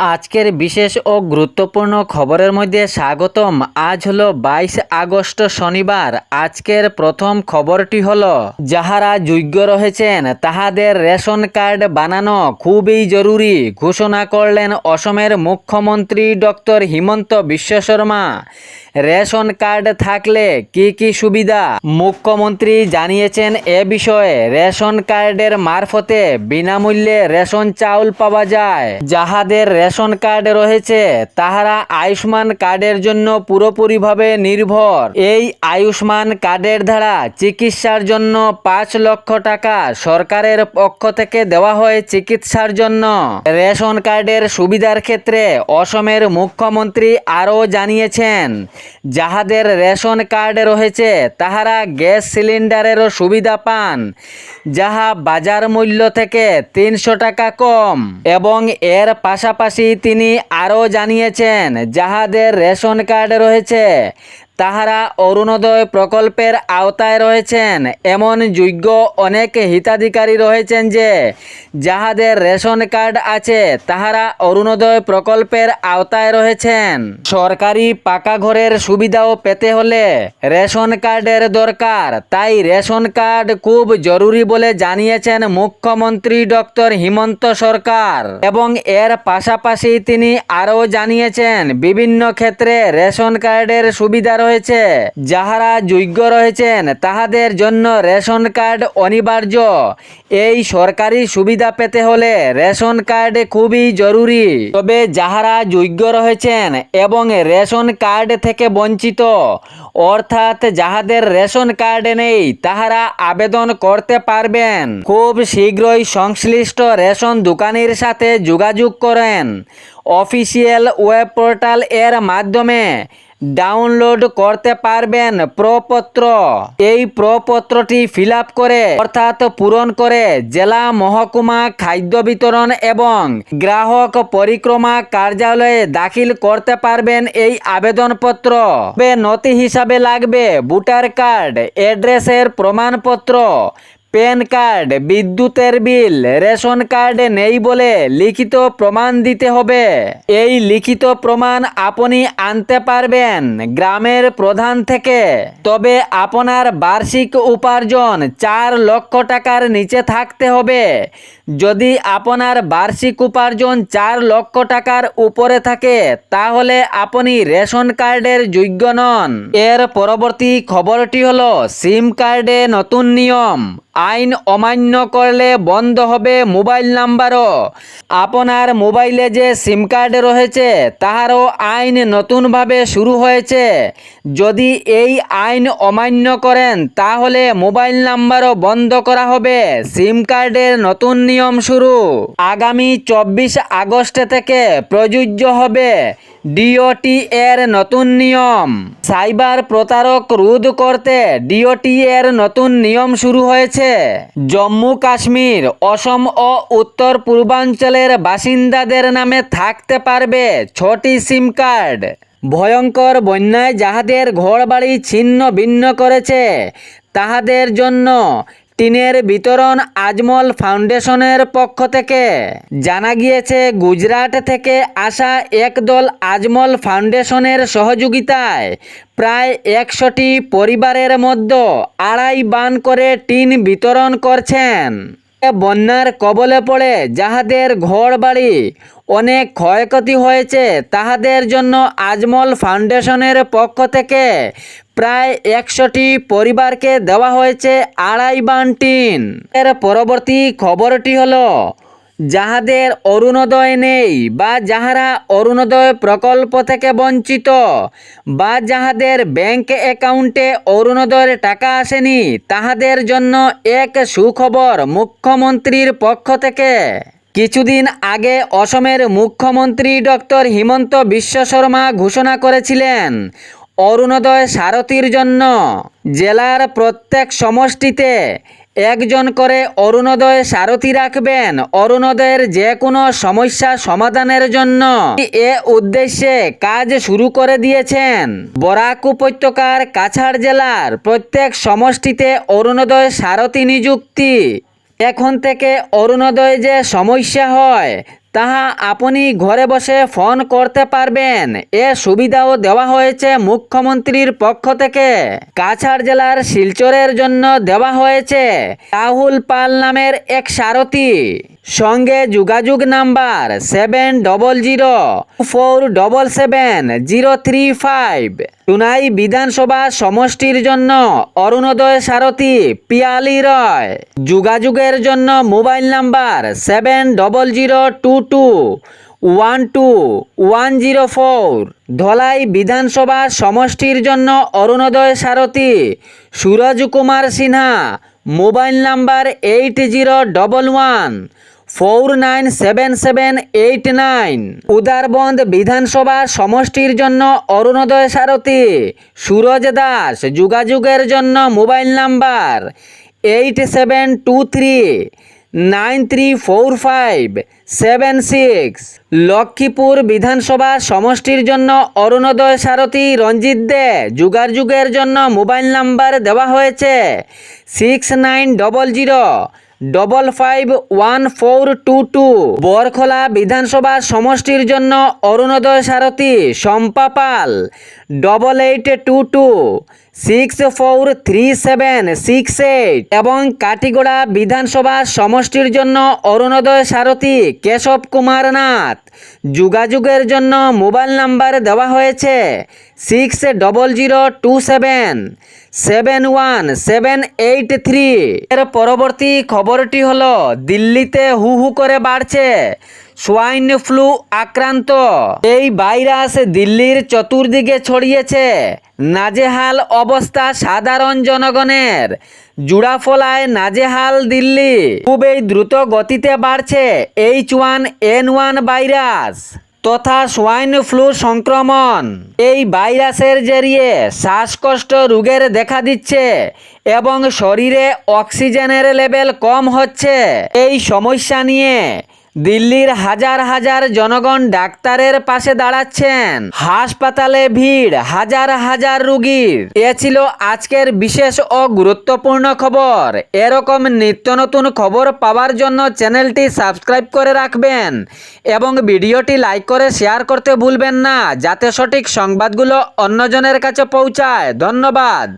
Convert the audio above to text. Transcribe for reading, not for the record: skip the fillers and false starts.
আজকের বিশেষ ও গুরুত্বপূর্ণ খবরের মধ্যে স্বাগতম। আজ হলো 22 আগস্ট শনিবার। আজকের প্রথম খবরটি হলো, যাহারা যোগ্য রয়েছেন তাহাদের রেশন কার্ড বানানো খুবই জরুরি ঘোষণা করলেন অসমের মুখ্যমন্ত্রী doctor Himanta Biswa Sarma. Ration card থাকলে কি কি সুবিধা মুখ্যমন্ত্রী জানিয়েছেন এ বিষয়ে। রেশন কার্ডের মারফতে বিনামূল্যে রেশন চাউল পাওয়া যায়। যাহাদের রেশন কার্ড রয়েছে তাহারা আয়ুষ্মান কার্ডের জন্য পুরোপুরিভাবে নির্ভর। এই আয়ুষ্মান কার্ডের দ্বারা চিকিৎসার জন্য 5 লক্ষ টাকা সরকারের পক্ষ থেকে দেওয়া হয় চিকিৎসার জন্য। রেশন কার্ডের সুবিধার ক্ষেত্রে অসমের মুখ্যমন্ত্রী আরও জানিয়েছেন, যাহাদের রেশন কার্ড রয়েছে তাহারা গ্যাস সিলিন্ডারেরও সুবিধা পান, যাহা বাজার মূল্য থেকে 300 টাকা কম। এবং এর পাশাপাশি তিনি আরও জানিয়েছেন, যাহাদের রেশন কার্ড রয়েছে তাহারা অরুণোদয় প্রকল্পের আওতায় রয়েছেন। এমন যোগ্য অনেক হিতাধিকারী রয়েছেন যে যাহাদের রেশন কার্ড আছে তাহারা অরুণোদয় প্রকল্পের আওতায় রয়েছেন। সরকারি পাকা ঘরের সুবিধাও পেতে হলে রেশন কার্ডের দরকার, তাই রেশন কার্ড খুব জরুরি বলে জানিয়েছেন মুখ্যমন্ত্রী ডক্টর হিমন্ত সরকার। এবং এর পাশাপাশি তিনি আরও জানিয়েছেন, বিভিন্ন ক্ষেত্রে রেশন কার্ডের সুবিধা রয়েছে। যাহারা যোগ্য রয়েছেন তাহাদের জন্য রেশন কার্ড অনিবার্য। এই সরকারি সুবিধা পেতে হলে রেশন কার্ড খুবই জরুরি। তবে যাহারা যোগ্য রয়েছেন এবং রেশন কার্ড থেকে বঞ্চিত, অর্থাৎ যাহাদের রেশন কার্ড নেই, তাহারা আবেদন করতে পারবেন। খুব শীঘ্রই সংশ্লিষ্ট রেশন দোকানির সাথে যোগাযোগ করেন। অফিসিয়াল ওয়েব পোর্টাল এর মাধ্যমে ডাউনলোড করতে পারবেন প্রপত্র। এই প্রপত্রটি ফিল আপ করে অর্থাৎ পূরণ করে জেলা মহকুমা খাদ্য বিতরণ এবং গ্রাহক পরিক্রমা কার্যালয়ে দাখিল করতে পারবেন এই আবেদনপত্র। নথি হিসাবে লাগবে ভোটার কার্ড, অ্যাড্রেসের প্রমাণপত্র, প্যান কার্ড, বিদ্যুতের বিল। রেশন কার্ড নেই বলে লিখিত প্রমাণ দিতে হবে। এই লিখিত প্রমাণ আপনি আনতে পারবেন গ্রামের প্রধান থেকে। তবে আপনার বার্ষিক উপার্জন 4 লক্ষ টাকার নিচে থাকতে হবে। যদি আপনার বার্ষিক উপার্জন 4 লক্ষ টাকার উপরে থাকে তাহলে আপনি রেশন কার্ডের যোগ্য নন। এর পরবর্তী খবরটি হলো, সিম কার্ডে নতুন নিয়ম। আইন অমান্য করলে বন্ধ হবে মোবাইল নাম্বারও। আপনার মোবাইলে যে সিম কার্ড রয়েছে তাহারও আইন নতুনভাবে শুরু হয়েছে। যদি এই আইন অমান্য করেন তাহলে মোবাইল নাম্বারও বন্ধ করা হবে। সিম কার্ডের নতুন নিয়ম শুরু আগামী 24 আগস্ট থেকে প্রযোজ্য হবে। ডিওটি এর নতুন নিয়ম। সাইবার প্রতারক রোধ করতে ডিওটি এর নতুন নিয়ম শুরু হয়েছে। জম্মু কাশ্মীর, অসম ও উত্তর পূর্বাঞ্চলের বাসিন্দাদের নামে থাকতে পারবে 6টি সিম কার্ড। ভয়ঙ্কর বন্যায় যাহাদের ঘরবাড়ি ছিন্ন ভিন্ন করেছে তাহাদের জন্য টিনের বিতরণ আজমল ফাউন্ডেশনের পক্ষ থেকে। জানা গিয়েছে, গুজরাট থেকে আসা একদল আজমল ফাউন্ডেশনের সহযোগিতায় প্রায় 100টি পরিবারের মধ্যে 2.5 বান করে টিন বিতরণ করছেন। বন্যার কবলে পড়ে যাহাদের ঘর বাড়ি অনেক ক্ষয়ক্ষতি হয়েছে তাহাদের জন্য আজমল ফাউন্ডেশনের পক্ষ থেকে প্রায় 100টি পরিবারকে দেওয়া হয়েছে 2.5 বান টিন। এর পরবর্তী খবরটি হলো, যাহাদের অরুণোদয় নেই বা যাহারা অরুণোদয় প্রকল্প থেকে বঞ্চিত বা যাহাদের ব্যাংক অ্যাকাউন্টে অরুণোদয়ের টাকা আসেনি তাহাদের জন্য এক সুখবর মুখ্যমন্ত্রীর পক্ষ থেকে। কিছুদিন আগে অসমের মুখ্যমন্ত্রী ডক্টর হিমন্ত বিশ্ব শর্মা ঘোষণা করেছিলেন, অরুণোদয় সারথীর জন্য জেলার প্রত্যেক সমষ্টিতে একজন করে অরুণোদয় সারথী রাখবেন অরুণোদয়ের যে কোনো সমস্যা সমাধানের জন্য। এ উদ্দেশ্যে কাজ শুরু করে দিয়েছেন। বরাক উপত্যকার কাছাড় জেলার প্রত্যেক সমষ্টিতে অরুণোদয় সারথী নিযুক্তি। এখন থেকে অরুণোদয় যে সমস্যা হয় তাহা আপনি ঘরে বসে ফোন করতে পারবেন। এ সুবিধাও দেওয়া হয়েছে মুখ্যমন্ত্রীর পক্ষ থেকে। কাছাড় জেলার শিলচরের জন্য দেওয়া হয়েছে রাহুল পাল নামের এক সারথি। সঙ্গে যোগাযোগ নাম্বার 7004777035। টুনাই বিধানসভা সমষ্টির জন্য অরুণোদয় সারথি পিয়ালি রয়। যোগাযোগের জন্য মোবাইল নাম্বার 700022121004। ধলাই বিধানসভা সমষ্টির জন্য অরুণোদয় সারথি সুরজ কুমার সিনহা। Mobile number 8011497789। উদারবন্দ বিধানসভা সমষ্টির জন্য অরুণোদয় সারথি সুরজ দাস। যোগাযোগের জন্য মোবাইল নাম্বার 8723934576। লক্ষ্মীপুর বিধানসভা সমষ্টির জন্য অরুণোদয় সারথি রঞ্জিত দে। যোগাযোগের জন্য মোবাইল নাম্বার দেওয়া হয়েছে 6900551422। বরখলা বিধানসভা সমষ্টির জন্য অরুণোদয় সারথি শম্পা পাল 8822643768। এবং কাটিগড়া বিধানসভা সমষ্টির জন্য অরুণোদয় সারথি কেশব কুমার নাথ। যোগাযোগের জন্য মোবাইল নাম্বার দেওয়া হয়েছে 600027171783। এর পরবর্তী খবরটি হলো দিল্লিতে হু হু করে বাড়ছে সোয়াইন ফ্লু আক্রান্ত। এই ভাইরাস দিল্লির চতুর্দিকে ছড়িয়েছে। নাজেহাল অবস্থা সাধারণ জনগণের। জুড়াফলায় নাজেহাল দিল্লি। খুবই দ্রুত গতিতে বাড়ছে H1N1 ভাইরাস তথা সোয়াইন ফ্লু সংক্রমণ। এই ভাইরাসের জেরিয়ে শ্বাসকষ্ট রোগের দেখা দিচ্ছে এবং শরীরে অক্সিজেনের লেভেল কম হচ্ছে। এই সমস্যা নিয়ে দিল্লির হাজার হাজার জনগণ ডাক্তারের পাশে দাঁড়াচ্ছেন। হাসপাতালে ভিড় হাজার হাজার রোগীর। এ ছিল আজকের বিশেষ ও গুরুত্বপূর্ণ খবর। এরকম নিত্য নতুন খবর পাওয়ার জন্য চ্যানেলটি সাবস্ক্রাইব করে রাখবেন এবং ভিডিওটি লাইক করে শেয়ার করতে ভুলবেন না, যাতে সঠিক সংবাদগুলো অন্যজনের কাছে পৌঁছায়। ধন্যবাদ।